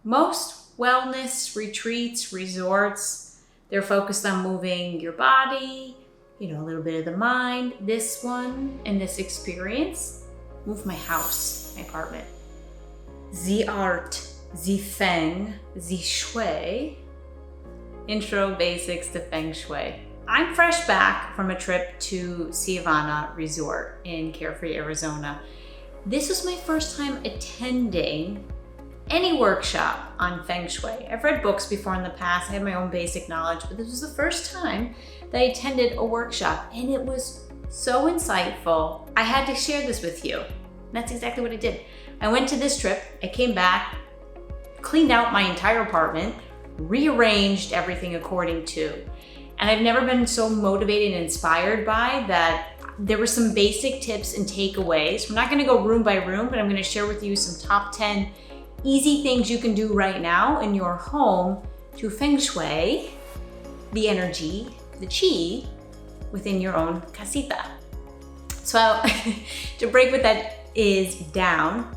Most wellness retreats, resorts, they're focused on moving your body, a little bit of the mind. This one and this experience, move my house, my apartment. The art, the Feng, the Shui. Intro basics to Feng Shui. I'm fresh back from a trip to CIVANA Resort in Carefree, Arizona. This was my first time attending any workshop on Feng Shui. I've read books before in the past, I have my own basic knowledge, but this was the first time that I attended a workshop, and it was so insightful. I had to share this with you. That's exactly what I did. I went to this trip, I came back, cleaned out my entire apartment, rearranged everything according to, and I've never been so motivated and inspired by that. There were some basic tips and takeaways. We're not gonna go room by room, but I'm gonna share with you some top 10 easy things you can do right now in your home to Feng Shui the energy, the chi, within your own casita. So to break what that is down,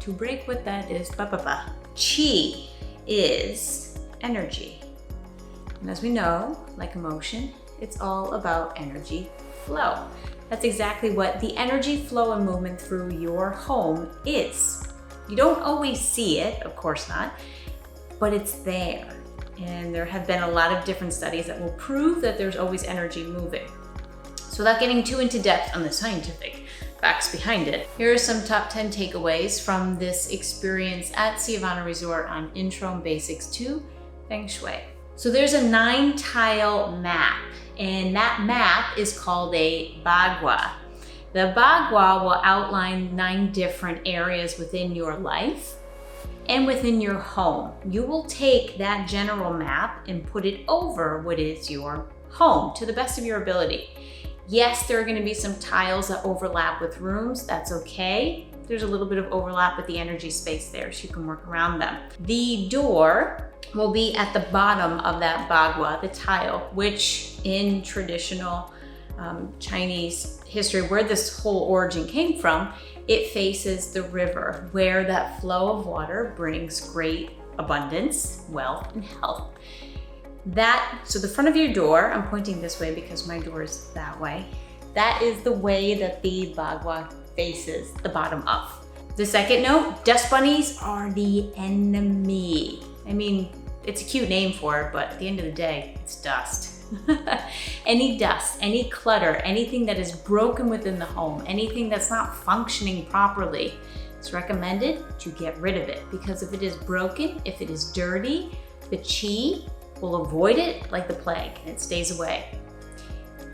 chi is energy. And as we know, like emotion, it's all about energy flow. That's exactly what the energy flow and movement through your home is. You don't always see it, of course not, but it's there. And there have been a lot of different studies that will prove that there's always energy moving. So without getting too into depth on the scientific facts behind it, here are some top 10 takeaways from this experience at CIVANA Resort on intro and basics to Feng Shui. So there's a 9-tile map, and that map is called a Bagua. The Bagua will outline 9 different areas within your life and within your home. You will take that general map and put it over what is your home to the best of your ability. Yes, there are going to be some tiles that overlap with rooms. That's okay. There's a little bit of overlap with the energy space there, so you can work around them. The door will be at the bottom of that Bagua, the tile, which in traditional Chinese history, where this whole origin came from, it faces the river, where that flow of water brings great abundance, wealth, and health. So the front of your door, I'm pointing this way because my door is that way, that is the way that the Bagua faces the bottom up. The second note, dust bunnies are the enemy. I mean, it's a cute name for it, but at the end of the day, it's dust. Any dust, any clutter, anything that is broken within the home, anything that's not functioning properly, it's recommended to get rid of it, because if it is broken, if it is dirty, the chi will avoid it like the plague, and it stays away.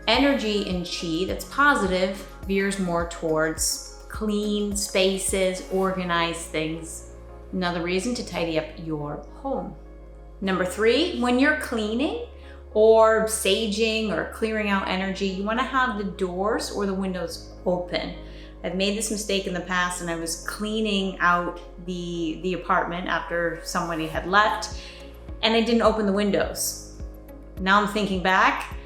Energy in chi that's positive veers more towards clean spaces, organized things. Another reason to tidy up your home. Number 3, when you're cleaning or saging or clearing out energy, you want to have the doors or the windows open. I've made this mistake in the past, and I was cleaning out the apartment after somebody had left, and I didn't open the windows. Now I'm thinking back,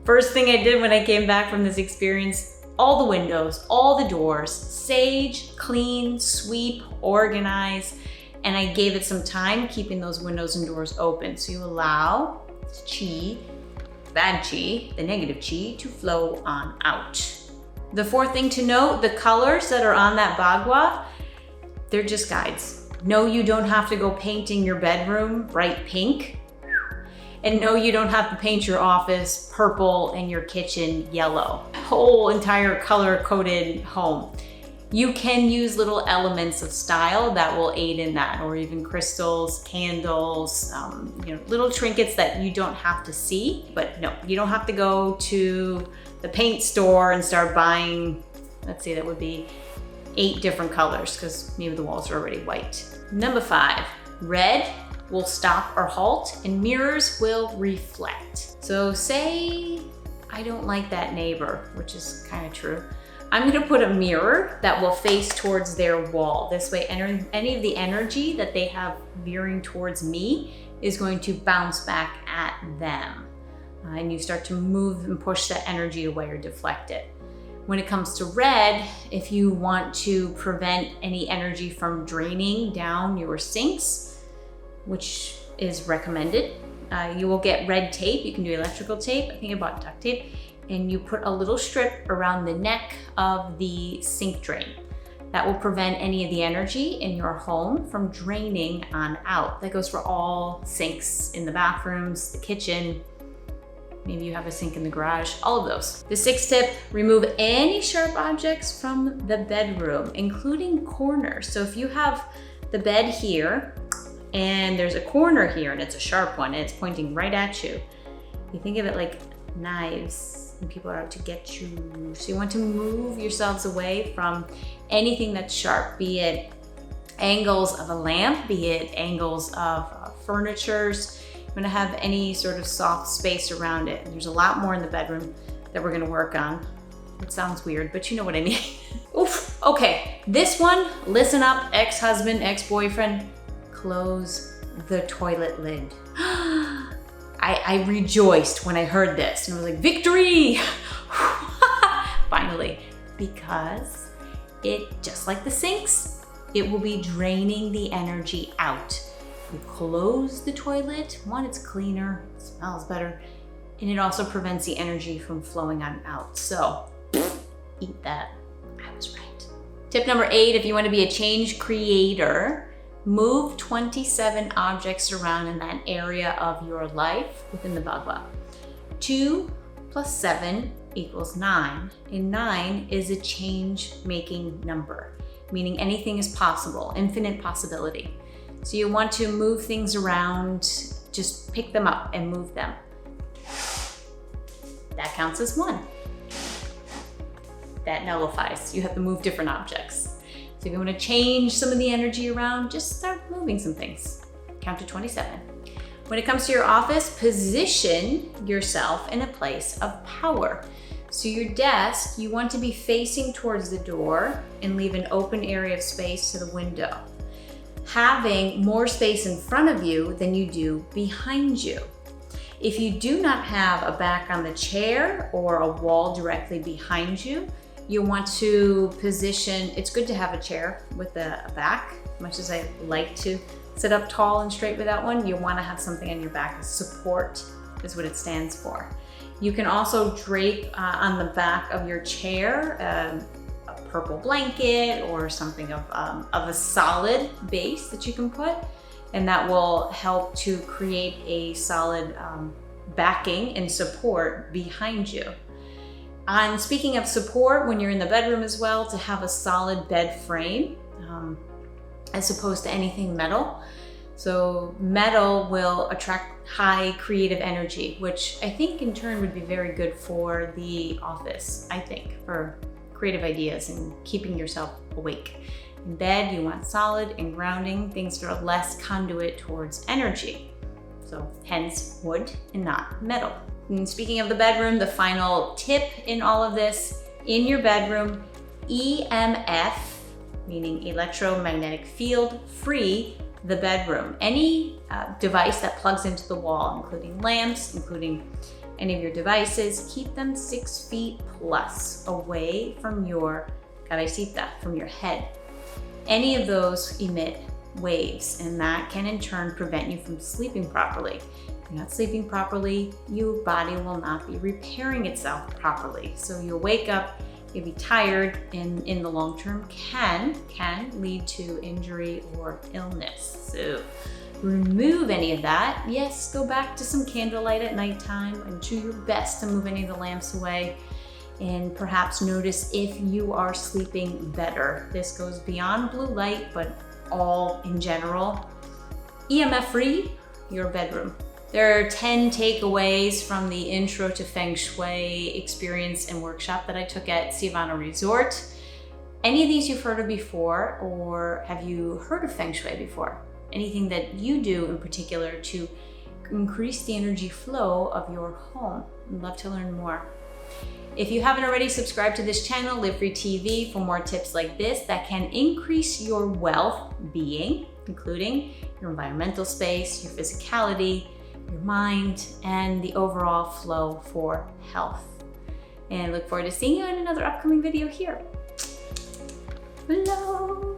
first thing I did when I came back from this experience, all the windows, all the doors, sage, clean, sweep, organize, and I gave it some time keeping those windows and doors open. So you allow chi, bad chi, the negative chi, to flow on out. The 4th thing to note, the colors that are on that Bagua, they're just guides. No, you don't have to go painting your bedroom bright pink. And no, you don't have to paint your office purple and your kitchen yellow. Whole entire color-coded home. You can use little elements of style that will aid in that, or even crystals, candles, little trinkets that you don't have to see. But no, you don't have to go to the paint store and start buying, let's see, that would be 8 different colors, because maybe the walls are already white. Number 5, red will stop or halt, and mirrors will reflect. So say I don't like that neighbor, which is kind of true. I'm gonna put a mirror that will face towards their wall. This way, any of the energy that they have veering towards me is going to bounce back at them. And you start to move and push that energy away or deflect it. When it comes to red, if you want to prevent any energy from draining down your sinks, which is recommended. You will get red tape. You can do electrical tape. I think I bought duct tape. And you put a little strip around the neck of the sink drain. That will prevent any of the energy in your home from draining on out. That goes for all sinks in the bathrooms, the kitchen. Maybe you have a sink in the garage, all of those. The sixth tip, remove any sharp objects from the bedroom, including corners. So if you have the bed here and there's a corner here and it's a sharp one and it's pointing right at you, you think of it like knives and people are out to get you. So you want to move yourselves away from anything that's sharp, be it angles of a lamp, be it angles of furnitures. I'm gonna have any sort of soft space around it. And there's a lot more in the bedroom that we're gonna work on. It sounds weird, but you know what I mean. Oof, okay, this one, listen up, ex-husband, ex-boyfriend, close the toilet lid. I rejoiced when I heard this and I was like, victory! Finally, because it, just like the sinks, it will be draining the energy out. You close the toilet, one, it's cleaner, it smells better, and it also prevents the energy from flowing on out. So, eat that, I was right. Tip number 8, if you want to be a change creator, move 27 objects around in that area of your life within the Bagua. 2 + 7 = 9, and 9 is a change-making number, meaning anything is possible, infinite possibility. So you want to move things around, just pick them up and move them. That counts as 1. That nullifies. You have to move different objects. So if you want to change some of the energy around, just start moving some things. Count to 27. When it comes to your office, position yourself in a place of power. So your desk, you want to be facing towards the door and leave an open area of space to the window, having more space in front of you than you do behind you. If you do not have a back on the chair or a wall directly behind you, you want to position, it's good to have a chair with a back. Much as I like to sit up tall and straight with that one, you want to have something on your back. Support is what it stands for. You can also drape on the back of your chair a purple blanket or something of a solid base that you can put, and that will help to create a solid backing and support behind you. And speaking of support, when you're in the bedroom as well, to have a solid bed frame as opposed to anything metal. So metal will attract high creative energy, which I think in turn would be very good for the office, I think, for creative ideas and keeping yourself awake. In bed, you want solid and grounding, things that are less conduit towards energy. So hence wood and not metal. And speaking of the bedroom, the final tip in all of this, in your bedroom, EMF, meaning electromagnetic field, free the bedroom. Any device that plugs into the wall, including lamps, including any of your devices, keep them 6 feet plus away from your cabecita, from your head. Any of those emit waves, and that can in turn prevent you from sleeping properly. If you're not sleeping properly, your body will not be repairing itself properly. So you'll wake up, you'll be tired, and in the long term can lead to injury or illness. So remove any of that. Yes, go back to some candlelight at nighttime and do your best to move any of the lamps away, and perhaps notice if you are sleeping better. This goes beyond blue light, but all in general. EMF free your bedroom. There are 10 takeaways from the Intro to Feng Shui experience and workshop that I took at CIVANA Resort. Any of these you've heard of before, or have you heard of Feng Shui before? Anything that you do in particular to increase the energy flow of your home? I'd love to learn more. If you haven't already, subscribed to this channel, Live Free TV, for more tips like this that can increase your well-being, including your environmental space, your physicality, your mind, and the overall flow for health. And I look forward to seeing you in another upcoming video here. Hello.